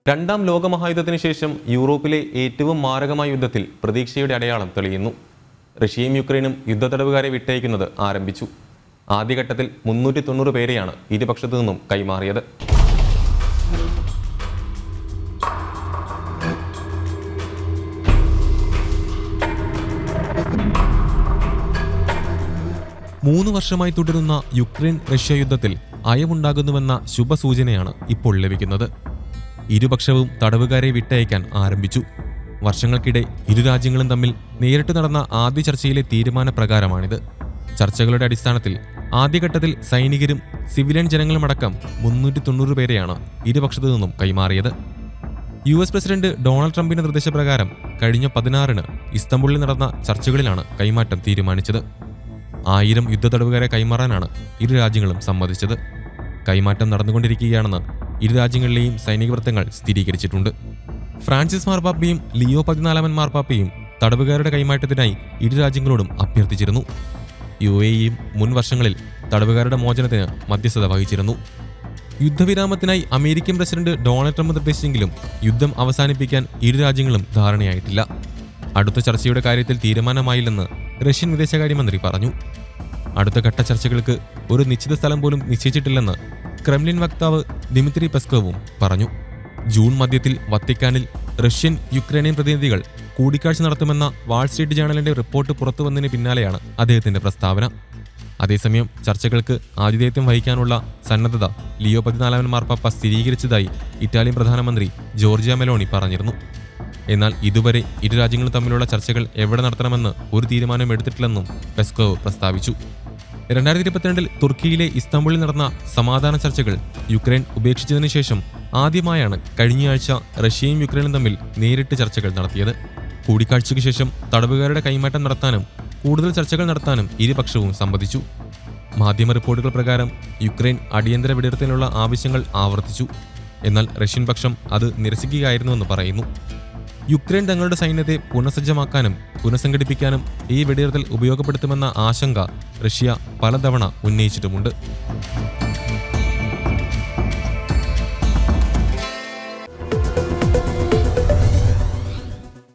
രണ്ടാം ലോകമഹായുദ്ധത്തിന് ശേഷം യൂറോപ്പിലെ ഏറ്റവും മാരകമായ യുദ്ധത്തിൽ പ്രതീക്ഷയുടെ അടയാളം തെളിയുന്നു. റഷ്യയും യുക്രൈനും യുദ്ധത്തടവുകാരെ വിട്ടയക്കുന്നത് ആരംഭിച്ചു. ആദ്യഘട്ടത്തിൽ 390 പേരെയാണ് ഇരുപക്ഷത്തു നിന്നും കൈമാറിയത്. മൂന്ന് വർഷമായി തുടരുന്ന യുക്രൈൻ റഷ്യ യുദ്ധത്തിൽ അയവുണ്ടാകുന്നുവെന്ന ശുഭസൂചനയാണ് ഇപ്പോൾ ലഭിക്കുന്നത്. ഇരുപക്ഷവും തടവുകാരെ വിട്ടയക്കാൻ ആരംഭിച്ചു. വർഷങ്ങൾക്കിടെ ഇരു രാജ്യങ്ങളും തമ്മിൽ നേരിട്ട് നടന്ന ആദ്യ ചർച്ചയിലെ തീരുമാനപ്രകാരമാണിത്. ചർച്ചകളുടെ അടിസ്ഥാനത്തിൽ ആദ്യഘട്ടത്തിൽ സൈനികരും സിവിലിയൻ ജനങ്ങളുമടക്കം 390 പേരെയാണ് ഇരുപക്ഷത്തു നിന്നും കൈമാറിയത്. US പ്രസിഡന്റ് ഡൊണാൾഡ് ട്രംപിന്റെ നിർദ്ദേശപ്രകാരം കഴിഞ്ഞ 16-ന് ഇസ്തംബുളിൽ നടന്ന ചർച്ചകളിലാണ് കൈമാറ്റം തീരുമാനിച്ചത്. 1000 യുദ്ധത്തടവുകാരെ കൈമാറാനാണ് ഇരു രാജ്യങ്ങളും സമ്മതിച്ചത്. കൈമാറ്റം നടന്നുകൊണ്ടിരിക്കുകയാണെന്ന് ഇരു രാജ്യങ്ങളിലെയും സൈനിക വൃത്തങ്ങൾ സ്ഥിരീകരിച്ചിട്ടുണ്ട്. ഫ്രാൻസിസ് മാർപ്പാപ്പയും ലിയോ 14 മാർപ്പാപ്പയും തടവുകാരുടെ കൈമാറ്റത്തിനായി ഇരു രാജ്യങ്ങളോടും അഭ്യർത്ഥിച്ചിരുന്നു. UAEയും മുൻ വർഷങ്ങളിൽ തടവുകാരുടെ മോചനത്തിന് മധ്യസ്ഥത വഹിച്ചിരുന്നു. യുദ്ധവിരാമത്തിനായി അമേരിക്കൻ പ്രസിഡന്റ് ഡൊണാൾഡ് ട്രംപ് നിർദ്ദേശിച്ചെങ്കിലും യുദ്ധം അവസാനിപ്പിക്കാൻ ഇരു രാജ്യങ്ങളും ധാരണയായിട്ടില്ല. അടുത്ത ചർച്ചയുടെ കാര്യത്തിൽ തീരുമാനമായില്ലെന്ന് റഷ്യൻ വിദേശകാര്യമന്ത്രി പറഞ്ഞു. അടുത്ത ഘട്ട ചർച്ചകൾക്ക് ഒരു നിശ്ചിത സ്ഥലം പോലും നിശ്ചയിച്ചിട്ടില്ലെന്ന് ക്രെംലിൻ വക്താവ് ദിമിത്രി പെസ്കോവും പറഞ്ഞു. ജൂൺ മധ്യത്തിൽ വത്തിക്കാനിൽ റഷ്യൻ യുക്രൈനിയൻ പ്രതിനിധികൾ കൂടിക്കാഴ്ച നടത്തുമെന്ന വാൾ സ്ട്രീറ്റ് ജേണലിന്റെ റിപ്പോർട്ട് പുറത്തുവന്നതിന് പിന്നാലെയാണ് അദ്ദേഹത്തിന്റെ പ്രസ്താവന. അതേസമയം ചർച്ചകൾക്ക് ആതിഥേയത്വം വഹിക്കാനുള്ള സന്നദ്ധത ലിയോ 14 മാർപ്പാപ്പ സ്ഥിരീകരിച്ചതായി ഇറ്റാലിയൻ പ്രധാനമന്ത്രി ജോർജിയ മെലോണി പറഞ്ഞിരുന്നു. എന്നാൽ ഇതുവരെ ഇരു രാജ്യങ്ങളും തമ്മിലുള്ള ചർച്ചകൾ എവിടെ നടത്തണമെന്ന് ഒരു തീരുമാനം എടുത്തിട്ടില്ലെന്നും പെസ്കോവ് പ്രസ്താവിച്ചു. 2022-ൽ തുർക്കിയിലെ ഇസ്താംബുളിൽ നടന്ന സമാധാന ചർച്ചകൾ യുക്രൈൻ ഉപേക്ഷിച്ചതിനു ശേഷം ആദ്യമായാണ് കഴിഞ്ഞയാഴ്ച റഷ്യയും യുക്രൈനും തമ്മിൽ നേരിട്ട് ചർച്ചകൾ നടത്തിയത്. കൂടിക്കാഴ്ചയ്ക്ക് ശേഷം തടവുകാരുടെ കൈമാറ്റം നടത്താനും കൂടുതൽ ചർച്ചകൾ നടത്താനും ഇരുപക്ഷവും സമ്മതിച്ചു. മാധ്യമ റിപ്പോർട്ടുകൾ പ്രകാരം യുക്രൈൻ അടിയന്തര വെടിനിർത്തലിനുള്ള ആവശ്യങ്ങൾ ആവർത്തിച്ചു. എന്നാൽ റഷ്യൻ പക്ഷം അത് നിരസിക്കുകയായിരുന്നുവെന്ന് പറയുന്നു. യുക്രൈൻ തങ്ങളുടെ സൈന്യത്തെ പുനഃസജ്ജമാക്കാനും പുനഃസംഘടിപ്പിക്കാനും ഈ വെടിനിർത്തൽ ഉപയോഗപ്പെടുത്തുമെന്ന ആശങ്ക റഷ്യ പലതവണ ഉന്നയിച്ചിട്ടുമുണ്ട്.